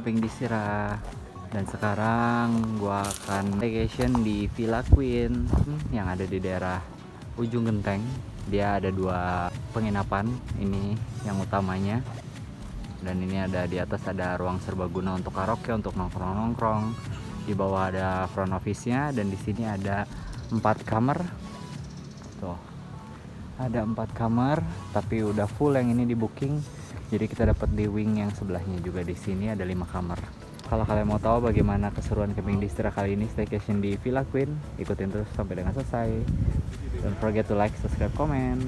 camping di Sira. Dan sekarang gua akan vacation di Villa Queen yang ada di daerah ujung genteng. Dia ada 2 penginapan, ini yang utamanya. Dan ini ada di atas ada ruang serbaguna untuk karaoke, untuk nongkrong-nongkrong. Di bawah ada front office-nya dan di sini ada 4 kamar. Tuh. Ada 4 kamar, tapi udah full yang ini di booking. Jadi kita dapat di wing yang sebelahnya juga. Di sini ada 5 kamar. Kalau kalian mau tahu bagaimana keseruan camping di Sira kali ini, staycation di Villa Queen, ikutin terus sampai dengan selesai. Don't forget to like, subscribe, comment.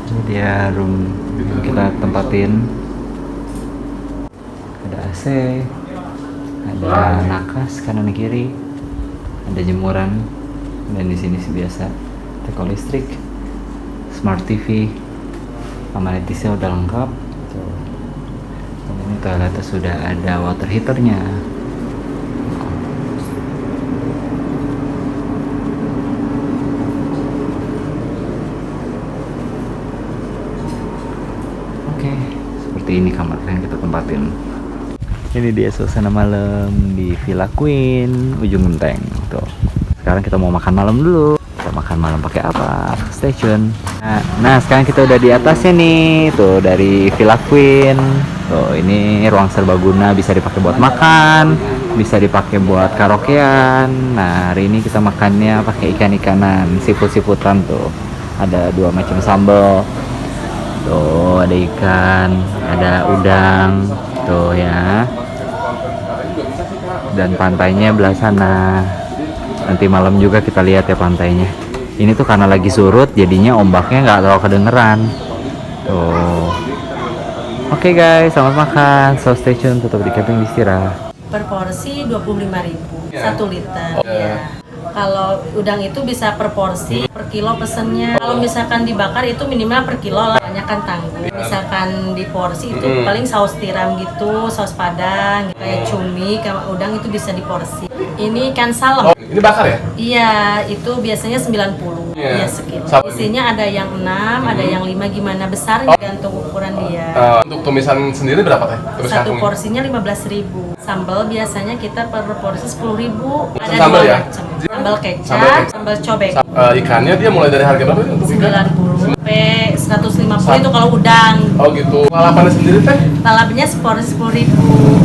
Ini dia room yang kita tempatin. Ada AC, ada nakas kanan kiri, ada jemuran, dan di sini biasa teko listrik, smart TV, amenitisnya udah lengkap. Dan ini toiletnya sudah ada water heaternya. Oke, seperti ini kamar yang kita tempatin. Ini dia suasana malam di Villa Queen ujung genteng. Tuh. Sekarang kita mau makan malam dulu. Kita makan malam pakai apa? Stay tune. Nah, sekarang kita udah di atasnya nih. Tuh dari Villa Queen. Tuh, ini ruang serbaguna, bisa dipakai buat makan, bisa dipakai buat karaokean. Nah, hari ini kita makannya pakai ikan-ikanan, seafood-seafoodan tuh. Ada 2 macam sambal. Tuh, ada ikan, ada udang. Tuh ya. Dan pantainya belah sana. Nanti malam juga kita lihat ya pantainya. Ini tuh karena lagi surut, jadinya ombaknya nggak terlalu kedengeran. Tuh. Oke guys, selamat makan. So stay tune, tetap di camping di Sira. Per porsi 25.000, 1 liter. Ya. Kalau udang itu bisa per porsi, per kilo pesennya. Kalau misalkan dibakar itu minimal per kilo lah, banyak kan tanggung. Misalkan di porsi itu paling saus tiram gitu, saus padang, kayak cumi, kayak udang itu bisa di porsi. Ini ikan salem. Oh, ini bakar ya? Iya, itu biasanya 90. Iya, sekilo. Isinya ada yang 6, ada yang 5, gimana besarnya gantung ukuran dia. Untuk tumisan sendiri berapa teh? Satu porsinya 15.000. Sambal biasanya kita per porsi 10.000. Ada Sambal 2 ya? macam. Sambal kecap, sambal cobek. Ikannya dia mulai dari harga berapa untuk ikan? 90 sampai 150 itu kalau udang. Oh gitu. Lalapannya sendiri teh? Lalapnya seporsi 10.000.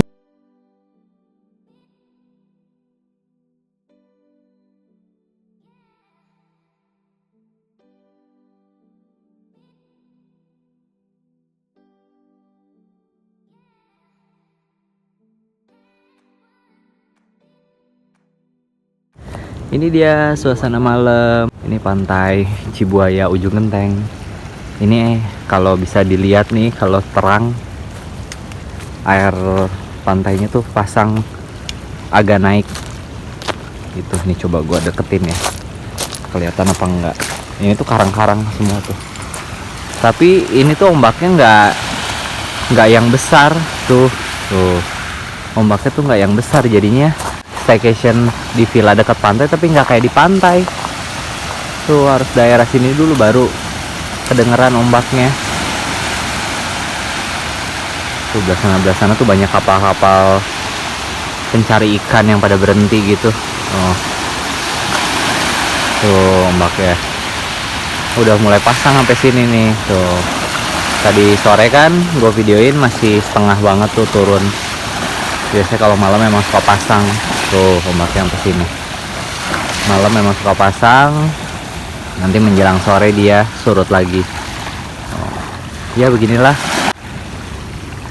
Ini dia suasana malam. Ini pantai Cibuaya ujung genteng. Ini kalau bisa dilihat nih, kalau terang air pantainya tuh pasang agak naik gitu. Nih coba gua deketin ya, kelihatan apa enggak. Ini tuh karang-karang semua tuh, tapi ini tuh ombaknya nggak yang besar tuh. Ombaknya tuh nggak yang besar, jadinya staycation di villa dekat pantai tapi nggak kayak di pantai tuh. Harus daerah sini dulu baru kedengeran ombaknya. Tuh belah sana tuh banyak kapal-kapal pencari ikan yang pada berhenti gitu. Tuh ombaknya udah mulai pasang sampai sini nih. Tuh tadi sore kan gue videoin masih setengah banget tuh turun. Biasanya kalau malam memang suka pasang. Tuh ombaknya sampai sini. Malam memang suka pasang. Nanti menjelang sore dia surut lagi. Ya beginilah.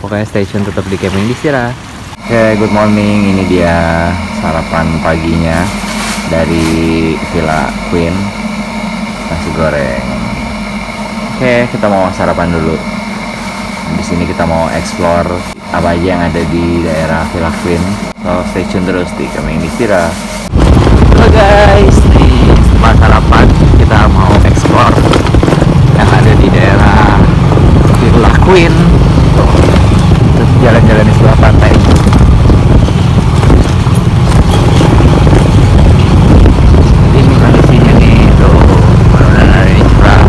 Pokoknya station tetap di camping di Sira. Oke, good morning. Ini dia sarapan paginya dari Villa Queen. Nasi goreng. Oke, kita mau sarapan dulu. Di sini kita mau explore apa aja yang ada di daerah Villa Queen. So stay tune terus di Camping di Sira. Halo guys, nih setelah sarapan kita mau explore yang ada di daerah Villa Queen. Terus jalan-jalan di sebelah pantai. Ini kondisinya nih tuh, udah dari curah.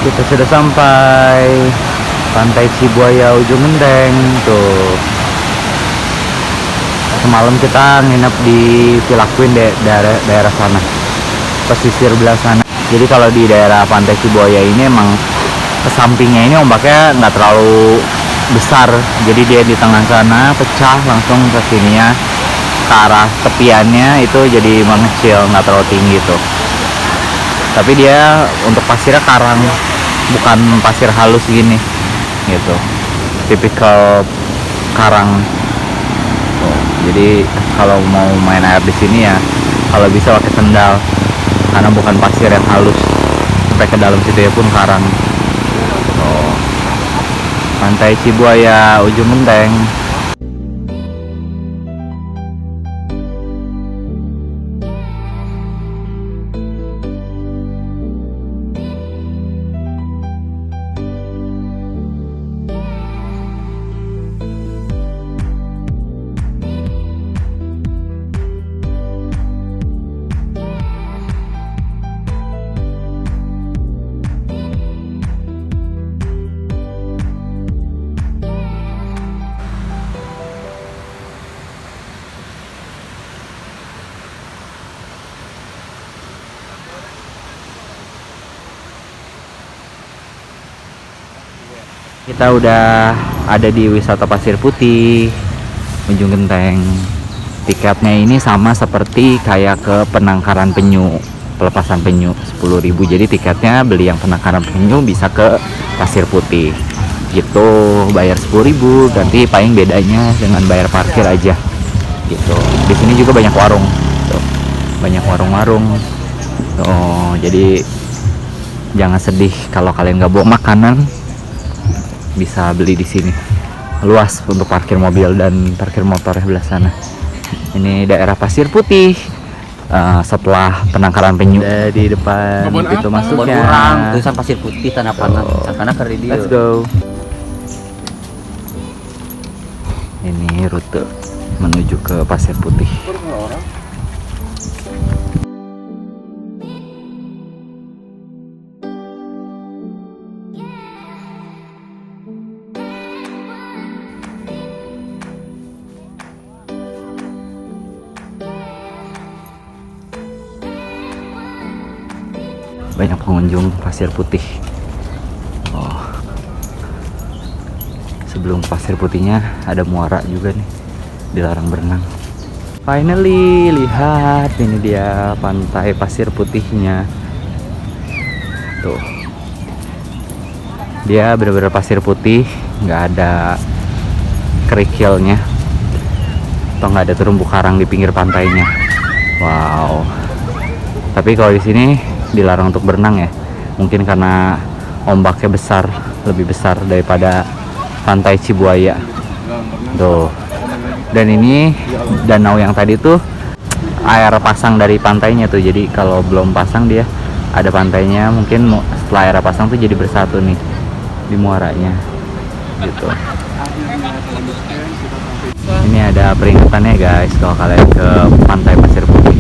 Kita sudah sampai Pantai Cibuaya Ujung Genteng tuh. Semalam kita nginep di Villa Queen daerah sana, pesisir belah sana. Jadi kalau di daerah Pantai Cibuaya ini emang kesampingnya ini ombaknya nggak terlalu besar, jadi dia di tengah sana pecah langsung ke sininya, ke arah tepiannya itu jadi mengecil, nggak terlalu tinggi tuh. Tapi dia untuk pasirnya karang, bukan pasir halus gini gitu, tipikal karang. Jadi kalau mau main air di sini ya kalau bisa pakai sendal, karena bukan pasir yang halus, sampai ke dalam situ ya pun karang. Pantai Cibuaya Ujung Genteng. Kita udah ada di wisata Pasir Putih Ujung Genteng. Tiketnya ini sama seperti kayak ke penangkaran penyu, pelepasan penyu, 10.000. Jadi tiketnya beli yang penangkaran penyu bisa ke Pasir Putih gitu, bayar 10.000. Nanti paling bedanya dengan bayar parkir aja gitu. Di sini juga banyak warung tuh, banyak warung-warung tuh. Jadi jangan sedih kalau kalian nggak bawa makanan, bisa beli di sini. Luas untuk parkir mobil dan parkir motor belah sana. Ini daerah Pasir Putih. Setelah penangkaran penyu di depan pintu masuknya. Kurang tulisan Pasir Putih Tanah Panang. Karena ke radio. Let's go. Ini rute menuju ke Pasir Putih. Banyak pengunjung Pasir Putih. Sebelum Pasir Putihnya ada muara juga nih, dilarang berenang. Finally, lihat ini dia pantai Pasir Putihnya. Tuh, dia benar-benar pasir putih, nggak ada kerikilnya, atau nggak ada terumbu karang di pinggir pantainya. Wow. Tapi kalau di sini dilarang untuk berenang ya, mungkin karena ombaknya besar, lebih besar daripada Pantai Cibuaya tuh. Dan ini danau yang tadi tuh air pasang dari pantainya tuh, jadi kalau belum pasang dia ada pantainya, mungkin setelah air pasang tuh jadi bersatu nih di muaranya gitu. Ini ada peringatannya guys kalau kalian ke Pantai Pasir Putih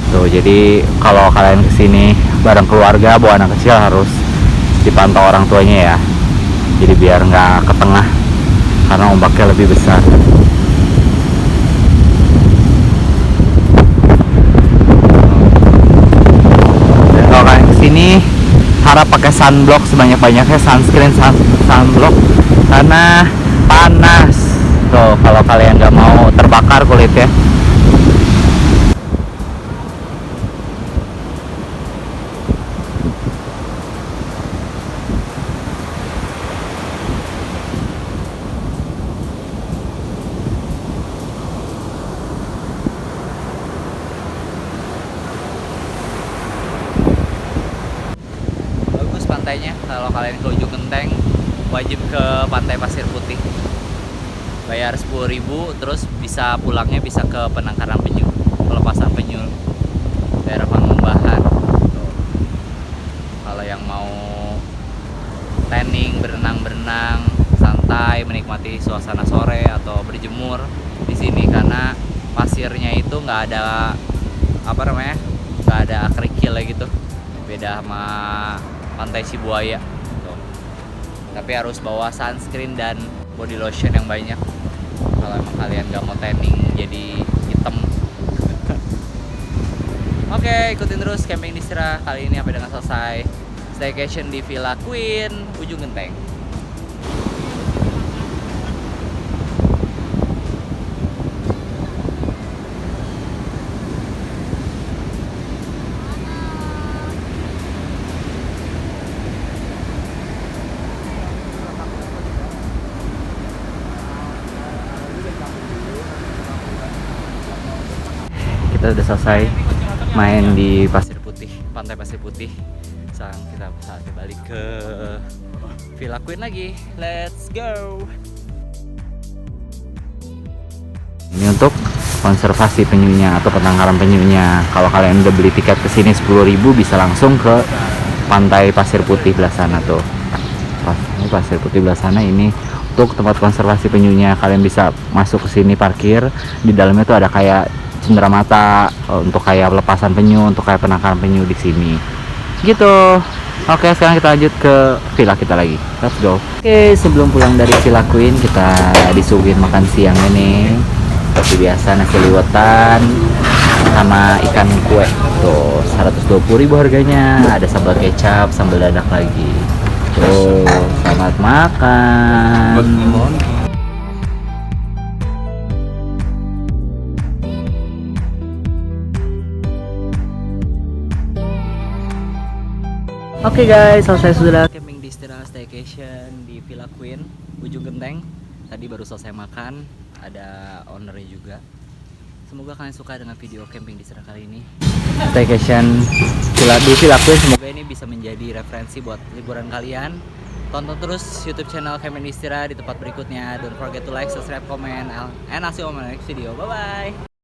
tuh. Jadi kalau kalian kesini bareng keluarga bawa anak kecil harus dipantau orang tuanya ya, jadi biar nggak ke tengah karena ombaknya lebih besar. Dan kalau kalian kesini harap pakai sunblock sebanyak-banyaknya, sunscreen, sunblock, karena panas tuh kalau kalian nggak mau terbakar kulitnya. Pantainya kalau kalian ke Ujung Genteng wajib ke Pantai Pasir Putih, bayar 10.000, terus bisa pulangnya bisa ke penangkaran penyu, pelepasan penyu daerah Pangembahan. Kalau yang mau tanning, berenang santai, menikmati suasana sore atau berjemur di sini, karena pasirnya itu nggak ada nggak ada kerikil gitu, beda sama Pantai Sibuaya tuh. Tapi harus bawa sunscreen dan body lotion yang banyak kalau emang kalian gak mau tanning jadi hitam. Oke, ikutin terus camping Distra kali ini sampai dengan selesai staycation di Villa Queen Ujung Genteng. Kita udah selesai main di Pasir Putih, Pantai Pasir Putih. Sekarang kita saatnya balik ke Villa Queen lagi. Let's go. Ini untuk konservasi penyunya atau penangkaran penyunya. Kalau kalian udah beli tiket ke sini 10.000 bisa langsung ke Pantai Pasir Putih belah sana tuh. Ini Pasir Putih belah sana ini untuk tempat konservasi penyunya. Kalian bisa masuk ke sini parkir. Di dalamnya tuh ada kayak cenderamata untuk kayak pelepasan penyu, untuk kayak penangkaran penyu di sini. Gitu. Oke, sekarang kita lanjut ke villa kita lagi. Let's go. Oke, sebelum pulang dari Villa Queen kita disuguhin makan siang ini. Seperti biasa nasi liwetan sama ikan kue. Tuh, 120.000 harganya. Ada sambal kecap, sambal dadak lagi. Tuh, selamat makan. Oke guys, selesai sudah camping di staycation di Villa Queen Ujung Genteng. Tadi baru selesai makan, ada ownernya juga. Semoga kalian suka dengan video camping di kali ini. Staycation di Villa Queen, semoga ini bisa menjadi referensi buat liburan kalian. Tonton terus YouTube channel Camping Distira di tempat berikutnya. Don't forget to like, subscribe, comment, and I'll see you on my next video. Bye bye.